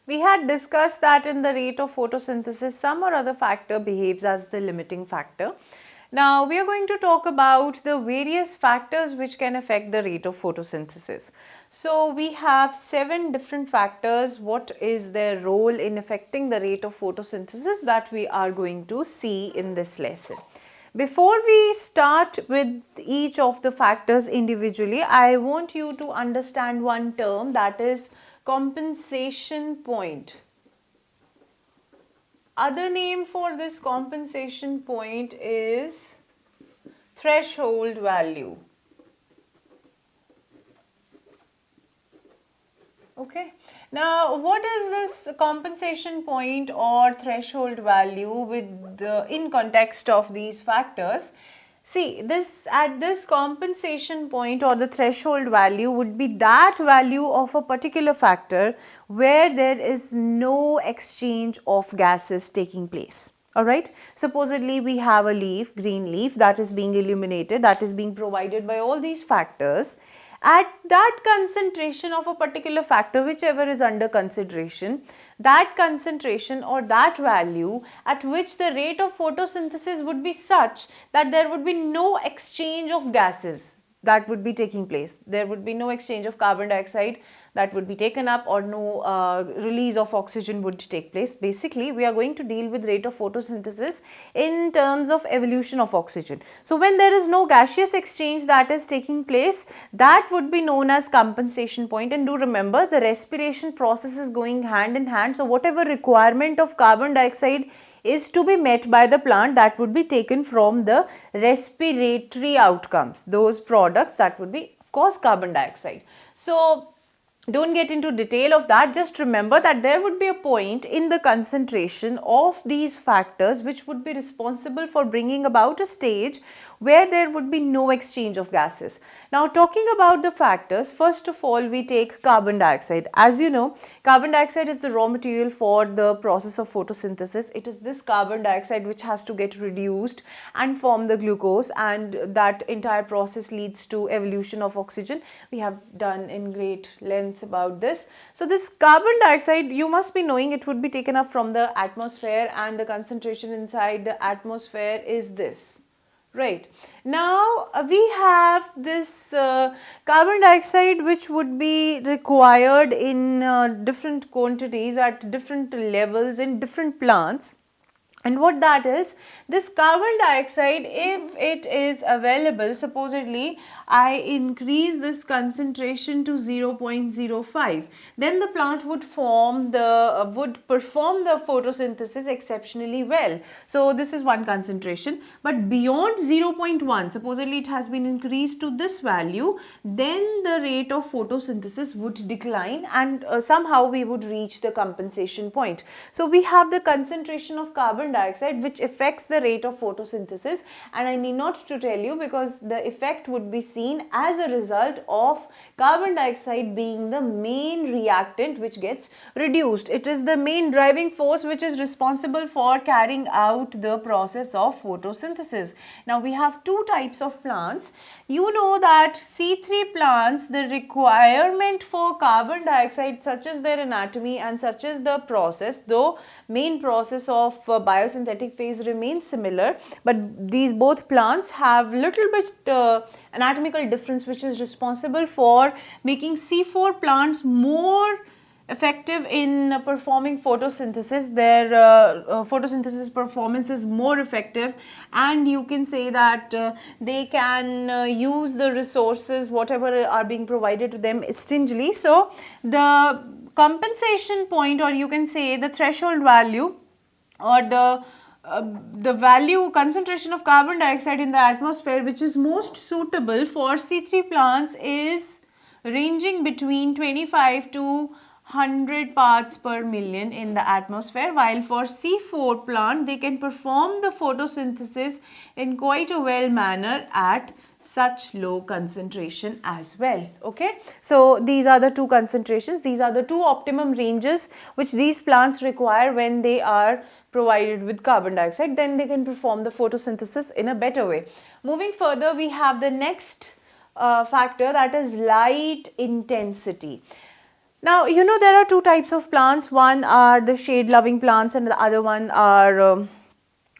We had discussed that in the rate of photosynthesis, some or other factor behaves as the limiting factor. Now, we are going to talk about the various factors which can affect the rate of photosynthesis. So, we have 7 different factors. What is their role in affecting the rate of photosynthesis that we are going to see in this lesson. Before we start with each of the factors individually, I want you to understand one term, that is compensation point. Other name for this compensation point is threshold value. Okay. Now, what is this compensation point or threshold value in context of these factors? See, at this compensation point or the threshold value would be that value of a particular factor where there is no exchange of gases taking place. Alright, supposedly we have a leaf, green leaf, that is being illuminated, that is being provided by all these factors. At that concentration of a particular factor, whichever is under consideration, that concentration or that value at which the rate of photosynthesis would be such that there would be no exchange of gases that would be taking place. There would be no exchange of carbon dioxide that would be taken up, or no release of oxygen would take place. Basically, we are going to deal with rate of photosynthesis in terms of evolution of oxygen. So, when there is no gaseous exchange that is taking place, that would be known as compensation point. And do remember, the respiration process is going hand in hand. So, whatever requirement of carbon dioxide is to be met by the plant, that would be taken from the respiratory outcomes. Those products, that would be of course carbon dioxide. So, don't get into detail of that, just remember that there would be a point in the concentration of these factors which would be responsible for bringing about a stage where there would be no exchange of gases. Now, talking about the factors, first of all we take carbon dioxide. As you know, carbon dioxide is the raw material for the process of photosynthesis. It is this carbon dioxide which has to get reduced and form the glucose, and that entire process leads to evolution of oxygen. We have done in great lengths about this. So, this carbon dioxide, you must be knowing, it would be taken up from the atmosphere, and the concentration inside the atmosphere is this. Right. Now, we have this carbon dioxide which would be required in different quantities at different levels in different plants. And what that is, this carbon dioxide, if it is available, supposedly I increase this concentration to 0.05, then the plant would perform the photosynthesis exceptionally well. So, this is one concentration, but beyond 0.1, supposedly it has been increased to this value, then the rate of photosynthesis would decline, and somehow we would reach the compensation point. So, we have the concentration of carbon dioxide which affects the rate of photosynthesis, and I need not to tell you because the effect would be seen as a result of carbon dioxide being the main reactant which gets reduced. It is the main driving force which is responsible for carrying out the process of photosynthesis. Now, we have two types of plants. You know that C3 plants, the requirement for carbon dioxide, such as their anatomy and such as the process, though main process of biosynthetic phase remains similar, but these both plants have little bit anatomical difference which is responsible for making C4 plants more effective in performing photosynthesis. Their photosynthesis performance is more effective, and you can say that they can use the resources whatever are being provided to them stingily. So, the compensation point, or you can say the threshold value, or the value concentration of carbon dioxide in the atmosphere which is most suitable for C3 plants is ranging between 25 to 100 parts per million in the atmosphere, while for C4 plant they can perform the photosynthesis in quite a well manner at such low concentration as well. Okay, so these are the two concentrations, these are the two optimum ranges which these plants require when they are provided with carbon dioxide, then they can perform the photosynthesis in a better way. Moving further, we have the next factor, that is light intensity. Now, you know, there are two types of plants. One are the shade loving plants and the other one are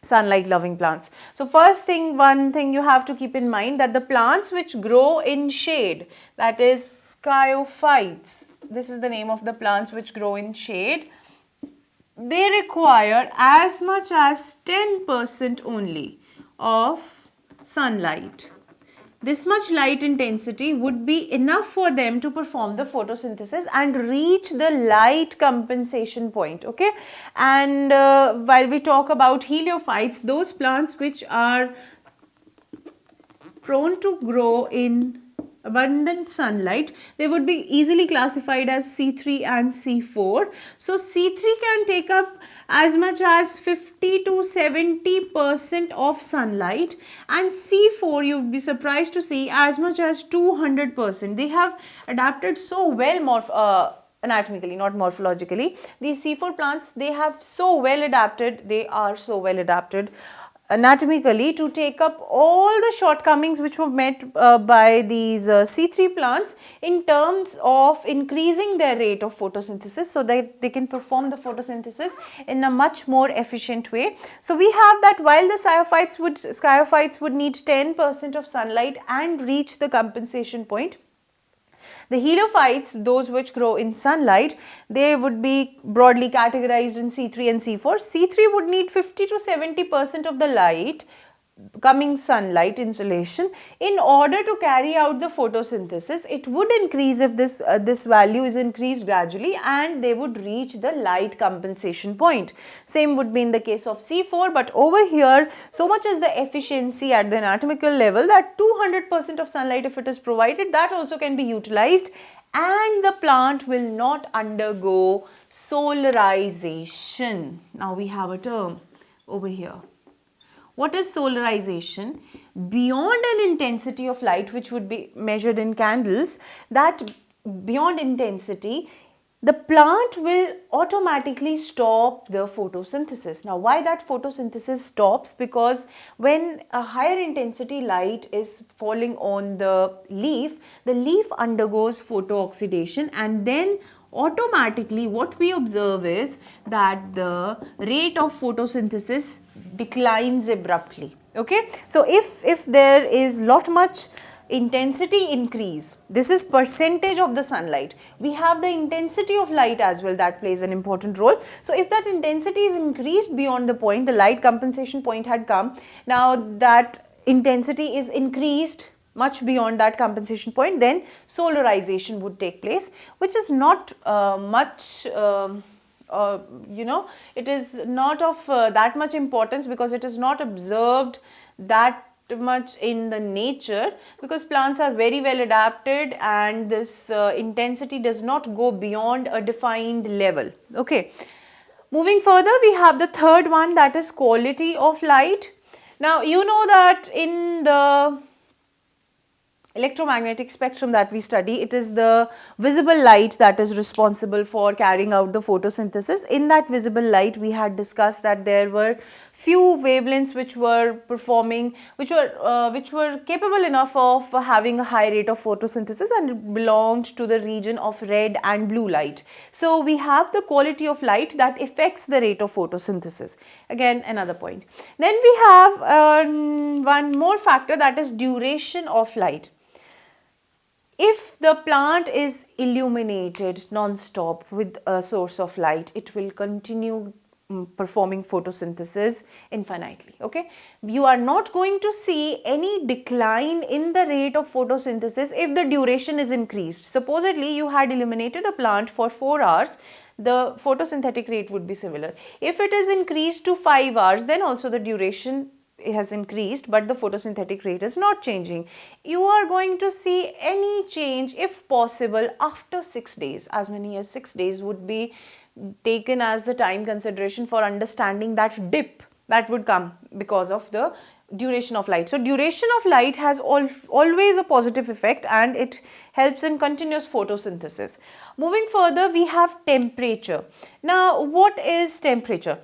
sunlight loving plants. So one thing you have to keep in mind, that the plants which grow in shade, that is skyophytes, this is the name of the plants which grow in shade, they require as much as 10% only of sunlight. This much light intensity would be enough for them to perform the photosynthesis and reach the light compensation point, okay? And while we talk about heliophytes, those plants which are prone to grow in abundant sunlight, they would be easily classified as C3 and C4. So C3 can take up as much as 50 to 70% of sunlight, and C4, you would be surprised to see, as much as 200%. They have adapted so well anatomically, not morphologically. These C4 plants, they have so well adapted, they are so well adapted anatomically to take up all the shortcomings which were met by these C3 plants in terms of increasing their rate of photosynthesis, so that they can perform the photosynthesis in a much more efficient way. So we have that while the skyophytes would need 10% of sunlight and reach the compensation point, the heliophytes, those which grow in sunlight, they would be broadly categorized in C3 and C4. C3 would need 50 to 70% of the light, coming sunlight insolation, in order to carry out the photosynthesis. It would increase if this value is increased gradually, and they would reach the light compensation point. Same would be in the case of C4, but over here, so much is the efficiency at the anatomical level that 200% of sunlight, if it is provided, that also can be utilized, and the plant will not undergo solarization. Now we have a term over here. What is solarization? Beyond an intensity of light which would be measured in candles, that beyond intensity, the plant will automatically stop the photosynthesis. Now, why that photosynthesis stops? Because when a higher intensity light is falling on the leaf undergoes photooxidation, and then automatically what we observe is that the rate of photosynthesis declines abruptly. Okay, so if there is much intensity increase, this is percentage of the sunlight, we have the intensity of light as well, that plays an important role. So if that intensity is increased beyond the point, the light compensation point had come, now that intensity is increased much beyond that compensation point, then solarization would take place, which is not much it is not of that much importance, because it is not observed that much in the nature, because plants are very well adapted and this intensity does not go beyond a defined level. Okay, moving further, we have the third one, that is quality of light. Now you know that in the electromagnetic spectrum that we study, it is the visible light that is responsible for carrying out the photosynthesis. In that visible light, we had discussed that there were few wavelengths which were capable enough of having a high rate of photosynthesis, and it belonged to the region of red and blue light. So we have the quality of light that affects the rate of photosynthesis. Again, another point. Then we have one more factor, that is duration of light. If the plant is illuminated non-stop with a source of light, it will continue performing photosynthesis infinitely. Okay, you are not going to see any decline in the rate of photosynthesis if the duration is increased. Supposedly you had illuminated a plant for 4 hours, the photosynthetic rate would be similar. If it is increased to 5 hours, then also the duration has increased, but the photosynthetic rate is not changing. You are going to see any change, if possible, after 6 days. As many as 6 days would be taken as the time consideration for understanding that dip that would come because of the duration of light. So duration of light has always a positive effect, and it helps in continuous photosynthesis. Moving further, we have temperature. Now, what is temperature?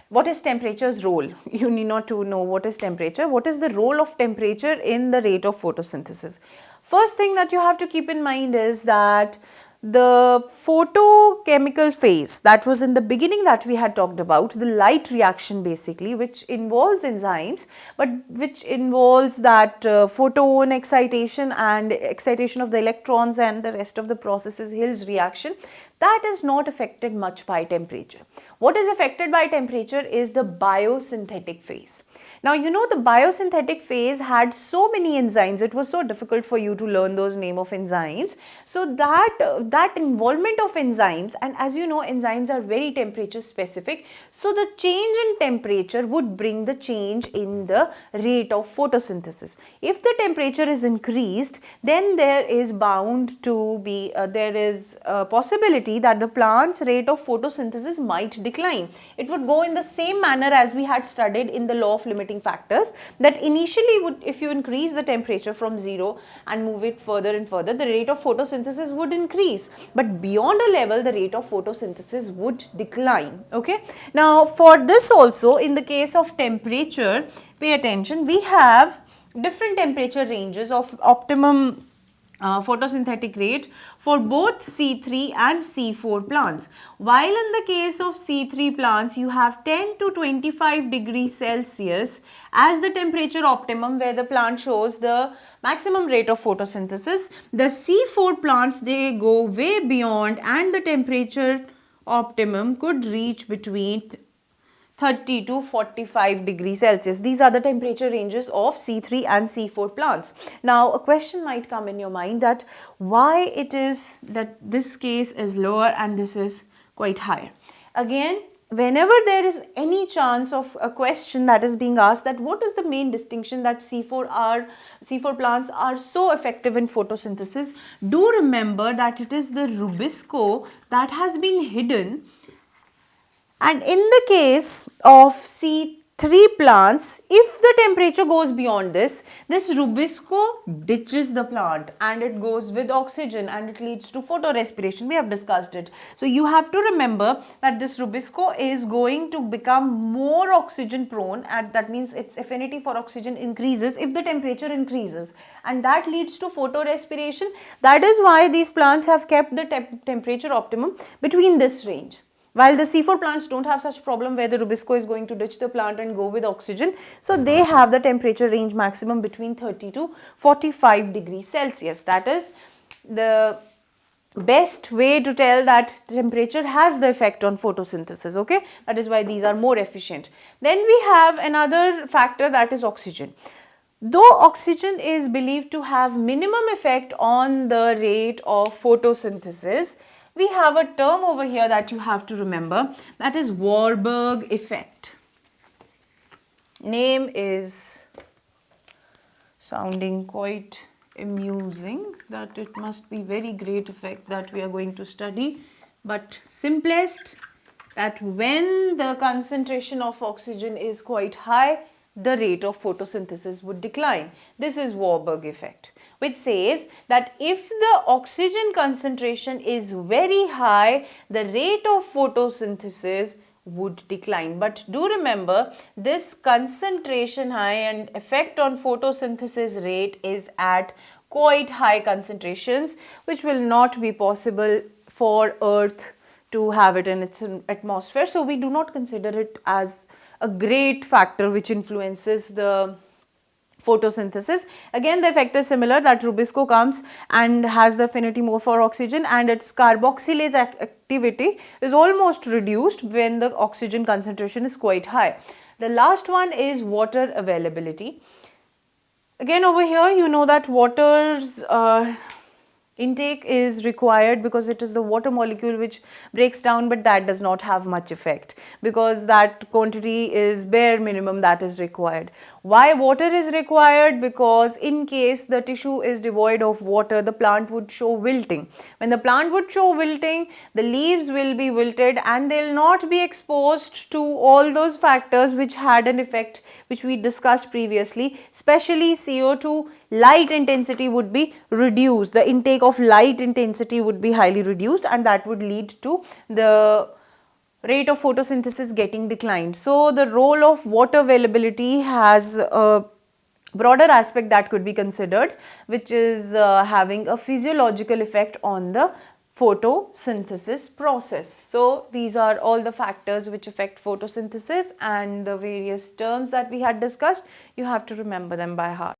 What is temperature's role? You need not to know what is temperature. What is the role of temperature in the rate of photosynthesis? First thing that you have to keep in mind is that the photochemical phase that was in the beginning that we had talked about, the light reaction basically, which involves enzymes, but which involves that photon excitation and excitation of the electrons and the rest of the processes, Hill's reaction, that is not affected much by temperature. What is affected by temperature is the biosynthetic phase. Now, you know, the biosynthetic phase had so many enzymes, it was so difficult for you to learn those name of enzymes. So that involvement of enzymes, and as you know, enzymes are very temperature specific. So the change in temperature would bring the change in the rate of photosynthesis. If the temperature is increased, then there is bound to be, there is a possibility that the plant's rate of photosynthesis might decline. It would go in the same manner as we had studied in the law of limiting factors, that initially would, if you increase the temperature from 0 and move it further and further, the rate of photosynthesis would increase, but beyond a level the rate of photosynthesis would decline. Okay, now for this also, in the case of temperature, pay attention, we have different temperature ranges of optimum photosynthetic rate for both C3 and C4 plants. While in the case of C3 plants, you have 10 to 25 degrees Celsius as the temperature optimum, where the plant shows the maximum rate of photosynthesis. The C4 plants, they go way beyond, and the temperature optimum could reach between 30 to 45 degrees Celsius. These are the temperature ranges of C3 and C4 plants. Now, a question might come in your mind that why it is that this case is lower and this is quite higher. Again, whenever there is any chance of a question that is being asked, that what is the main distinction that C4 plants are so effective in photosynthesis, do remember that it is the rubisco that has been hidden. And in the case of C3 plants, if the temperature goes beyond this rubisco ditches the plant and it goes with oxygen and it leads to photorespiration. We have discussed it. So you have to remember that this rubisco is going to become more oxygen prone, and that means its affinity for oxygen increases if the temperature increases, and that leads to photorespiration. That is why these plants have kept the temperature optimum between this range. While the C4 plants don't have such problem where the rubisco is going to ditch the plant and go with oxygen. So they have the temperature range maximum between 30 to 45 degrees Celsius. That is the best way to tell that temperature has the effect on photosynthesis. Okay, that is why these are more efficient. Then we have another factor, that is oxygen. Though oxygen is believed to have minimum effect on the rate of photosynthesis, we have a term over here that you have to remember, that is Warburg effect. Name is sounding quite amusing, that it must be very great effect that we are going to study, but simplest, that when the concentration of oxygen is quite high, the rate of photosynthesis would decline. This is Warburg effect, which says that if the oxygen concentration is very high, the rate of photosynthesis would decline. But do remember, this concentration high and effect on photosynthesis rate is at quite high concentrations, which will not be possible for Earth to have it in its atmosphere. So we do not consider it as a great factor which influences the photosynthesis. Again, the effect is similar, that rubisco comes and has the affinity more for oxygen, and its carboxylase activity is almost reduced when the oxygen concentration is quite high. The last one is water availability. Again, over here you know that water's intake is required because it is the water molecule which breaks down, but that does not have much effect because that quantity is bare minimum that is required. Why water is required? Because in case the tissue is devoid of water, the plant would show wilting. When the plant would show wilting, the leaves will be wilted and they will not be exposed to all those factors which had an effect which we discussed previously, especially CO2. Light intensity would be reduced, the intake of light intensity would be highly reduced, and that would lead to the rate of photosynthesis getting declined. So the role of water availability has a broader aspect that could be considered, which is having a physiological effect on the photosynthesis process. So these are all the factors which affect photosynthesis, and the various terms that we had discussed, you have to remember them by heart.